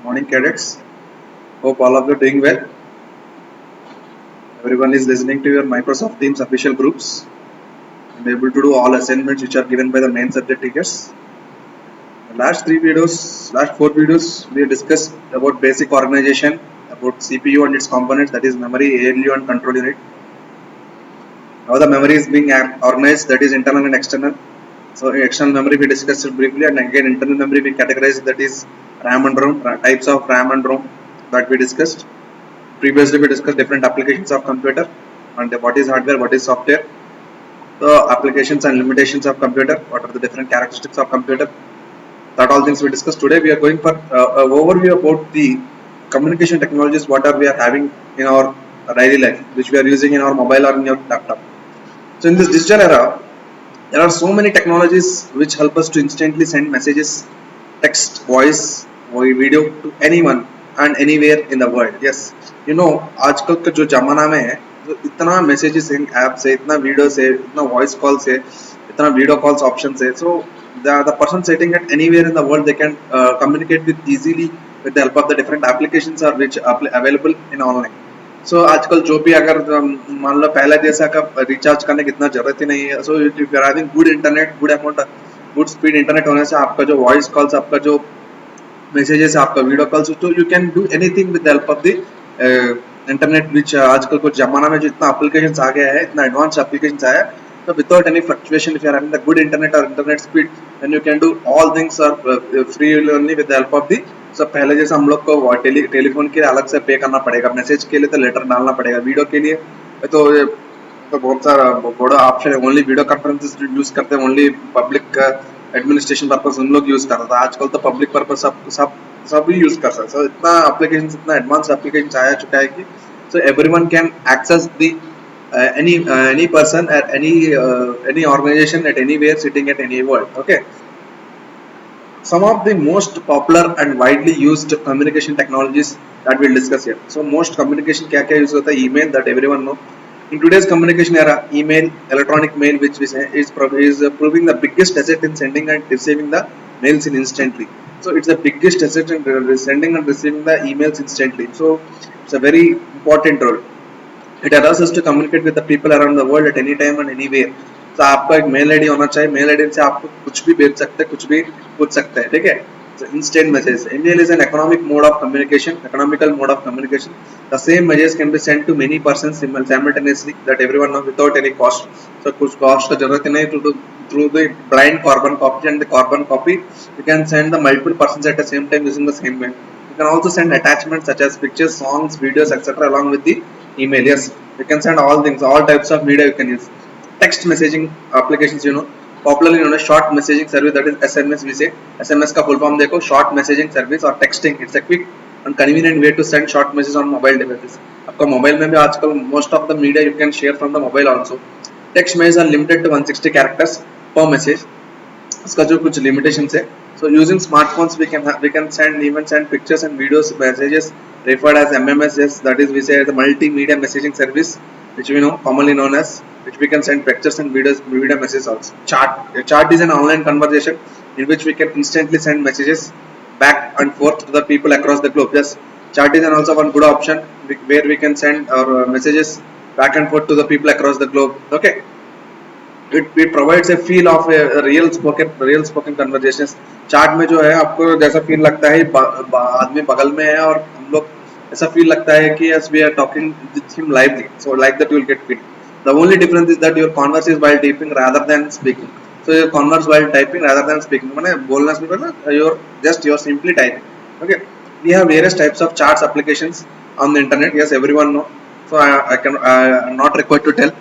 Morning, cadets. Hope all of you are doing well. Everyone is listening to your Microsoft Teams official groups and able to do all assignments which are given by the main subject teachers. The last four videos, we discussed about basic organization, about CPU and its components, that is memory, ALU, and control unit. How the memory is being organized, that is internal and external. So external memory we discussed it briefly, and again internal memory we categorized, that is RAM and ROM, types of RAM and ROM that we discussed. Previously we discussed different applications of computer and what is hardware, what is software, the applications and limitations of computer, what are the different characteristics of computer. That all things we discussed. Today we are going for overview about the communication technologies, what are we are having in our daily life, which we are using in our mobile or in your laptop. So in this digital era, there are so many technologies which help us to instantly send messages, text, voice, video to anyone and anywhere in the world. Yes, you know, आजकल का जो जमाना में है, तो इतना messages इन app से, इतना वीडियो से, इतना वॉइस कॉल से, इतना वीडियो कॉल्स ऑप्शन से, so the person sitting at anywhere in the world, they can communicate with easily with the help of the different applications are which are available in online. सो आजकल जो भी अगर मान लो पहले जैसा का रिचार्ज करने की इतना जरूरत ही नहीं है. So if you are having good internet, good amount, good speed internet होने से आपका जो वॉइस कॉल्स, आपका जो मैसेजेस, आपका वीडियो कॉल्स, तो you can do anything with the help of the internet. Which आजकल को जमाना में जो इतना एप्लीकेशन आ गया है, इतना एडवांस एप्लीकेशन आया है, so without any fluctuation, if you are having the good internet or internet speed, then you can do all things are free only with the help of the. so पहले जैसे हम लोग को telephone के लिए अलग से पे करना पड़ेगा, मैसेज के लिए तो लेटर डालना पड़ेगा, वीडियो के लिए तो बहुत सारा बड़ा ऑप्शन है. ओनली वीडियो कॉन्फ्रेंसेस यूज करते हैं, ओनली पब्लिक एडमिनिस्ट्रेशन पर्पस उन लोग यूज करता था. आजकल तो पब्लिक पर्पस सब भी यूज कर सकते. so इतना एप्लीकेशन, इतना एडवांस एप्लीकेशन आया चुका है कि so everyone can access the any person at any organization at anywhere, sitting at any world. Okay, some of the most popular and widely used communication technologies that we'll discuss here. So most communication क्या क्या use होता है? Email, that everyone know. In today's communication era, email, electronic mail, which is proving the biggest asset in sending and receiving the mails in instantly. So it's the biggest asset in sending and receiving the emails instantly. So it's a very important role. It allows us to communicate with the people around the world at any time and anywhere. तो आपका एक mail ID होना चाहिए, mail ID से आपको कुछ भी भेज सकते हैं, कुछ भी पूछ सकते हैं. ठीक है, instant messages. Email is an economic mode of communication, economical mode of communication. The same messages can be sent to many persons simultaneously, that everyone knows, without any cost. So कुछ cost का जरूरत ही नहीं. Through the blind carbon copy and the carbon copy, you can send the multiple persons at the same time using the same mail. You can also send attachments such as pictures, songs, videos, etc. along with the email. Yes, you can send all things, all types of media you can use. Text messaging applications, you know, popularly known as short messaging service, that is SMS. We say SMS का full form देखो, short messaging service or texting. It's a quick and convenient way to send short messages on mobile devices. आपका mobile में भी आजकल most of the media you can share from the mobile also. Text messages are limited to 160 characters per message. इसका जो कुछ limitations है. So using smartphones we can send pictures and videos messages referred as MMS. That is, we say, the multimedia messaging service, which we know commonly known as, which we can send pictures and video messages also. Chat is an online conversation in which we can instantly send messages back and forth to the people across the globe. Yes, chat is also one good option where we can send our messages back and forth to the people across the globe. Okay, it provides a feel of a real spoken conversations. Chat में जो है आपको जैसा feel लगता है आदमी बगल में है और हम लोग ऐसा फील लगता है कि yes we are talking with him lively, so like that you will get feel. The only difference is that your converse is while typing rather than speaking. So your converse while typing rather than speaking, माने बोलना से पहले you're simply typing. Okay, we have various types of chats applications on the internet. Yes, everyone know, so I'm not required to tell.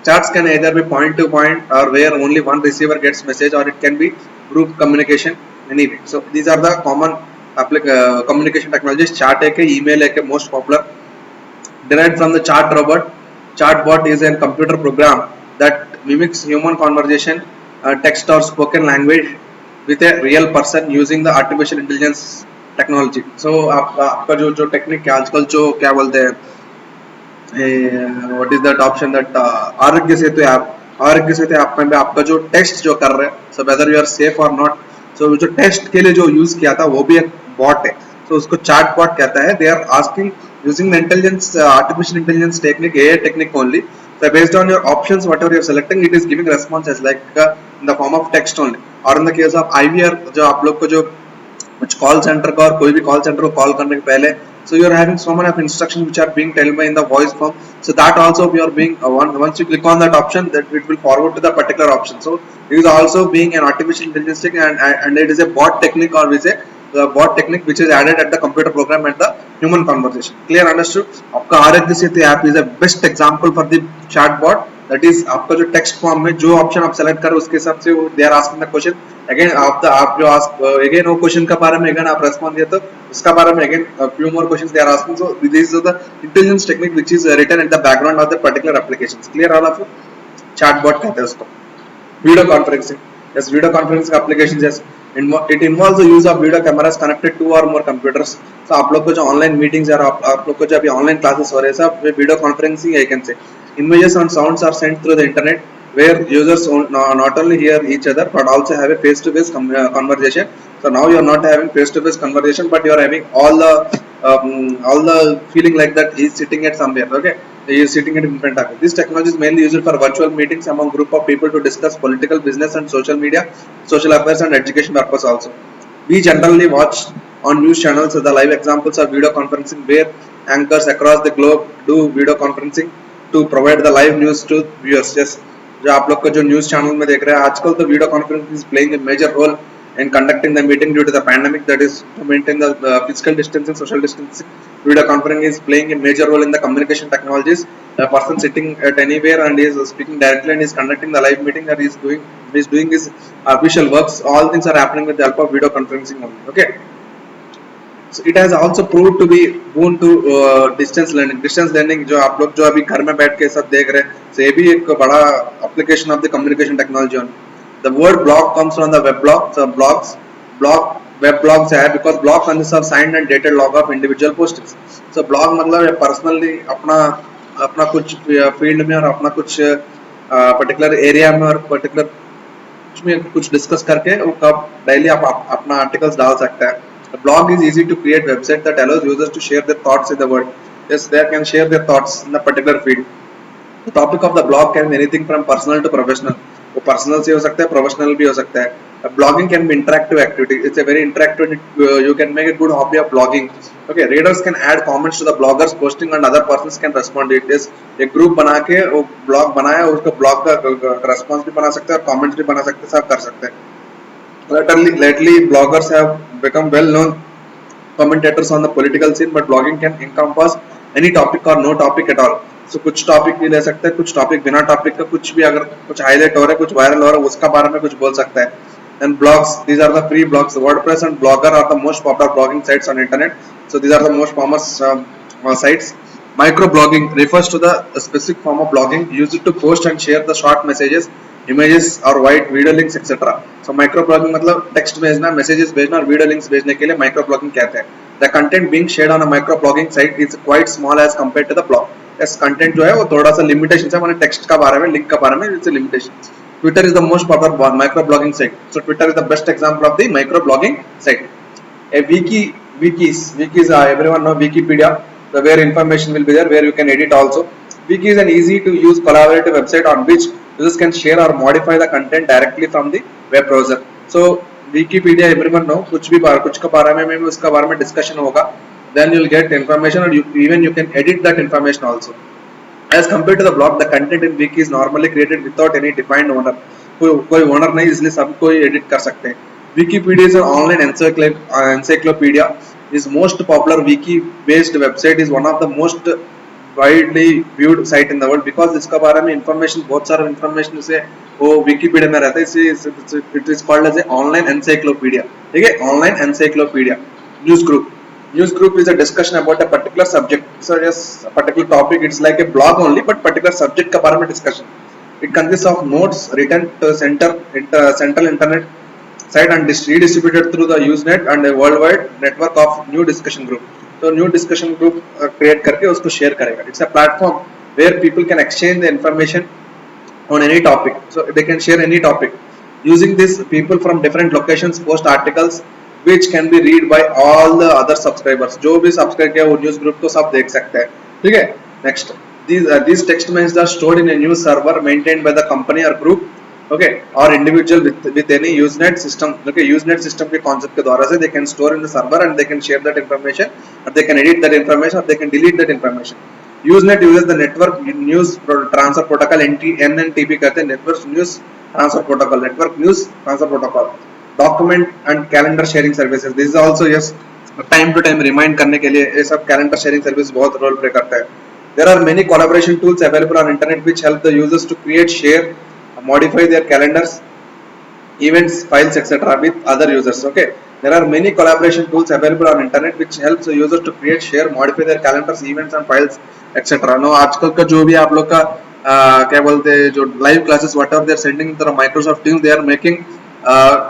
Chats can either be point to point or where only one receiver gets message, or it can be group communication anyway. So these are the common communication technologies. Chat है कि email है कि most popular, derived from the chat robot. Chatbot is a computer program that mimics human conversation, text or spoken language with a real person using the artificial intelligence technology. So आपका जो technique है आजकल, जो क्या बोलते हैं, what is that option that Aarogya Setu app में आपका जो टेस्ट जो कर रहे हैं, so whether you are safe or not, so जो टेस्ट के लिए जो यूज किया था वो भी एक बॉट है. So उसको chatbot कहता है. They are asking using the intelligence, artificial intelligence technique, AI technique only. So based on your options, whatever you're selecting, it is giving responses like in the form of text only. और in the case of IVR, जो आप लोग को जो कुछ call centre का और कोई भी कॉल सेंटर को कॉल करने के पहले so you are having so many of instructions which are being told by in the voice form, so that also we are being once you click on that option, that it will forward to the particular option. So it is also being an artificial intelligence and it is a bot technique, or we say the bot technique which is added at the computer program at the human conversation. Clear, understood? आपका Aarogya Setu app is a best example for the chatbot. That is आपका जो text form में जो option आप select करो उसके हिसाब से they are asking the question again. आप जो अगेन वो क्वेश्चन का बारे में अगेन आप रेस्पॉन्ड दिया तो उसका बारे में again few more questions they are asking. So this is the intelligence technique which is written at the background of the particular applications. Clear all of you? Chatbot कहते हैं उसको. Video conferencing, yes, video conferencing applications, yes, it involves the use of video cameras connected to or more computers. So आप लोग को जो online meetings या आप लोग को जो अभी ऑनलाइन क्लासेस हो रहे हैं सब video conferencing I can say. Images and sounds are sent through the internet where users not only hear each other but also have a face-to-face conversation. So now you are not having face-to-face conversation, but you are having all the feeling like that he is sitting at somewhere. Okay, he is sitting in front of you. This technology is mainly used for virtual meetings among group of people to discuss political, business, and social media, social affairs, and education purpose also. We generally watch on news channels the live examples of video conferencing where anchors across the globe do video conferencing to provide the live news to viewers. Yes, जो आप लोग को जो news channel में देख रहे हैं आजकल तो video conferencing is playing a major role in conducting the meeting due to the pandemic, that is to maintain the physical distancing, social distancing. Video conferencing is playing a major role in the communication technologies. A person sitting at anywhere and is speaking directly and is conducting the live meeting, or is doing his official works. All things are happening with the help of video conferencing only. Okay. So it has also proved to be boon to distance learning. Distance learning जो आप लोग जो अभी घर में बैठ के सब देख रहे हैं, so ये भी एक बड़ा application of the communication technology only. The word blog comes from the web blog. So web blogs है because blog consists of signed and dated log of individual postings. So blog मतलब personally अपना कुछ field में और अपना कुछ particular area में और particular कुछ discuss करके वो कब daily आप अपना articles डाल सकते हैं. The blog is easy to create website that allows users to share their thoughts in the world. Yes, they can share their thoughts in the particular field. The topic of the blog can be anything from personal to professional. वो personal से हो सकता है, professional भी हो सकता है. Blogging can be interactive activity. It's a very interactive. You can make a good hobby of blogging. Okay, readers can add comments to the bloggers posting and other persons can respond to it. Yes, एक group बना के वो blog बनाया, उसको blog का response भी बना सकते हैं, कमेंट्स भी बना सकते हैं, सब कर सकते हैं. Lately, bloggers have become well-known commentators on the political scene, but blogging can encompass any topic or no topic at all. So कुछ टॉपिक भी ले सकते हैं, कुछ टॉपिक बिना टॉपिक का, कुछ भी अगर कुछ हाईलाइट हो रहा है, कुछ वायरल हो रहा है, उसका बारे में कुछ बोल सकता है. And blogs, these are the free blogs. WordPress and Blogger are the most popular blogging sites on internet. So these are the most famous sites. Microblogging refers to the specific form of blogging used to post and share the short messages, images or wide video links etc. So microblogging मतलब text भेजना, messages भेजना और video links भेजने के लिए microblogging कहते हैं. The content being shared on a microblogging site is quite small as compared to the blog. Yes, content जो है वो थोड़ा सा limitation है, मैंने text का बारे में, link का बारे में, it's a limitation. Twitter is the most popular microblogging site. So Twitter is the best example of the microblogging site. A wikis everyone know Wikipedia, where information will be there, where you can edit also. Wiki is an easy to use collaborative website on which users can share or modify the content directly from the web browser. So Wikipedia everyone know, कुछ का बारे में उसका बारे में discussion होगा, then you will get information or you can edit that information also. As compared to the blog, the content in wiki is normally created without any defined owner. कोई owner नहीं, इसलिए सब कोई edit कर सकते हैं. Wikipedia is an online encyclopedia. Is most popular wiki-based website is one of the most widely viewed site in the world because इसका बारे में information बहुत सारा information से वो Wikipedia में रहता है, इसलिए it is called as a online encyclopedia. ठीक है, online encyclopedia. News group is a discussion about a particular subject. So yes, a particular topic. It's like a blog only, but particular subject का बारे में discussion. It consists of notes written to central internet site and redistributed through the Usenet and a worldwide network of new discussion group. So new discussion group create करके उसको share करेगा. It's a platform where people can exchange the information on any topic. So they can share any topic. Using this, people from different locations post articles which can be read by all the other subscribers. जो भी subscribe किया वो news group को सब देख सकते हैं, ठीक है. Next, these text messages are stored in a news server maintained by the company or group, okay, or individual with any Usenet system. Okay, Usenet system के concept के द्वारा से they can store in the server and they can share that information, or they can edit that information, or they can delete that information. Usenet uses the network news transfer protocol NNTP कहते हैं, network news transfer protocol, network news transfer protocol. Document and calendar sharing services. This is also yes, time to time remind करने के लिए ये सब calendar sharing service बहुत role play करता है. There are many collaboration tools available on internet which help the users to create, share, modify their calendars, events, files, etc. with other users. Okay, there are many collaboration tools available on internet which helps the users to create, share, modify their calendars, events and files, etc. No, आजकल का जो भी आप लोग का क्या बोलते हैं जो live classes whatever they are sending to the Microsoft Teams, they are making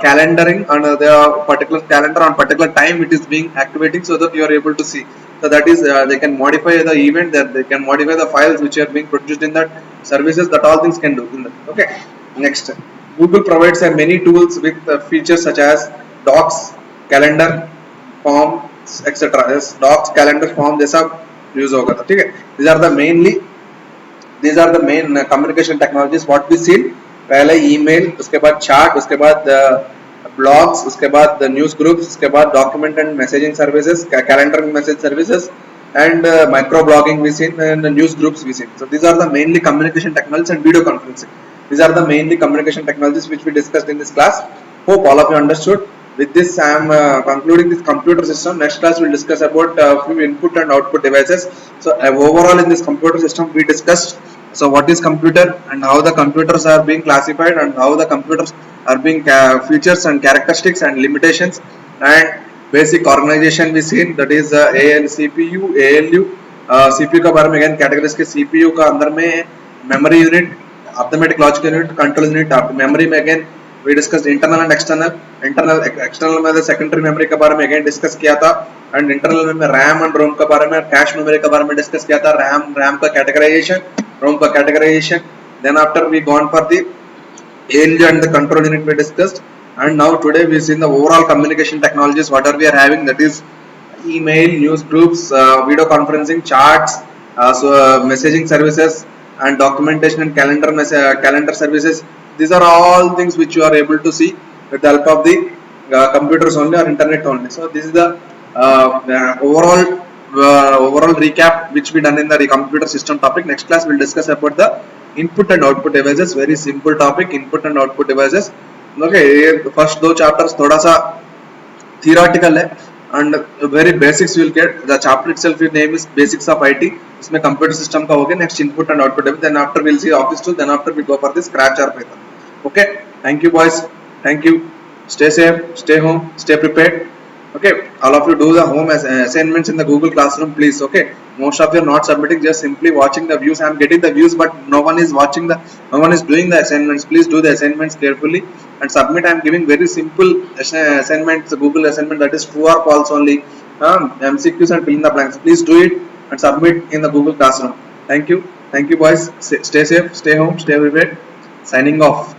calendaring and their particular calendar on particular time it is being activating so that you are able to see. So that is they can modify the event, that they can modify the files which are being produced in that services, that all things can do in that. Okay, next, Google provides many tools with features such as docs, calendar, forms, etc. Yes, docs, calendar, form ये सब use होगा था, ठीक है. These are the main communication technologies what we see. पहले email, उसके बाद chat, उसके बाद ब्लॉग्स, उसके बाद न्यूज ग्रुप्स, उसके बाद document and messaging services, calendar message services and micro blogging we seen and news groups we seen. So these are the mainly communication technologies and video conferencing. These are the mainly communication technologies which we discussed in this class. Hope all of you understood. With this I am concluding this computer system. Next class we will discuss about few input and output devices. So overall in this computer system we discussed so what is computer and how the computers are being classified and how the computers are being features and characteristics and limitations and basic organization we seen, that is AL CPU ALU. CPU का बारे में again categories के CPU का अंदर में memory unit, arithmetic logic unit, control unit. memory में again we discussed internal and external. external में secondary memory के बारे में again discuss किया था and internal में RAM and ROM के बारे में, cache memory के बारे में discuss किया था. RAM का categorization, ROM का categorization. Then after we gone for the ALU and the control unit we discussed. And now today we see the overall communication technologies what are we are having, that is email, news groups, video conferencing, charts, messaging services and documentation and calendar services. These are all things which you are able to see with the help of the computers only or internet only. So this is the overall recap which we done in the computer system topic. Next class we will discuss about the input and output devices. Very simple topic, input and output devices. Okay, first दो chapters थोड़ा सा theoretical है and very basics you will get. The chapter itself name is basics of IT. इसमें computer system का हो गया. Next input and output device. Then after we will see office tool. Then after we go for the Scratch or Python. Okay, thank you boys. Thank you. Stay safe, stay home, stay prepared. Okay, all of you do the home assignments in the Google Classroom please. Okay, most of you are not submitting, just simply watching the views. I am getting the views but no one is watching no one is doing the assignments. Please do the assignments carefully and submit. I am giving very simple assignments, Google assignment, that is true or false only, MCQs and fill in the blanks. Please do it and submit in the Google Classroom. Thank you boys. Stay safe, stay home, stay prepared. Signing off.